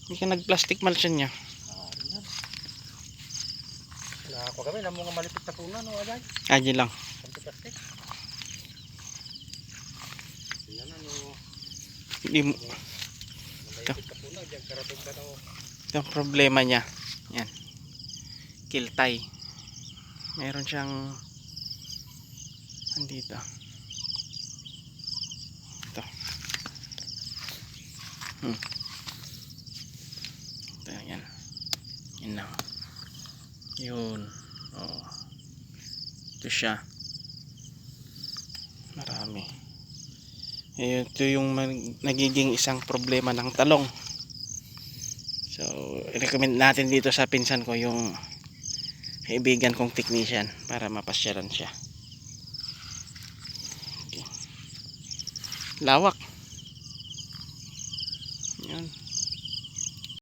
Hindi ka nag-plastic mulch niya. Nakakuha kami ng mga malipit na puno, no, agad? Aji lang. Plastic. Yan ano. Hindi mo. Malipit na puno, diyan karating ka no. Ito ang problema niya. Yan. Kiltay. Meron siyang andito. Ito. Ito yan. Yan lang. Yun. Oh. Ito siya. Marami. Ito yung nagiging isang problema ng talong. So, i-recommend natin dito sa pinsan ko yung kaibigan kong technician para mapasyalan siya. Okay. Lawak. Yan.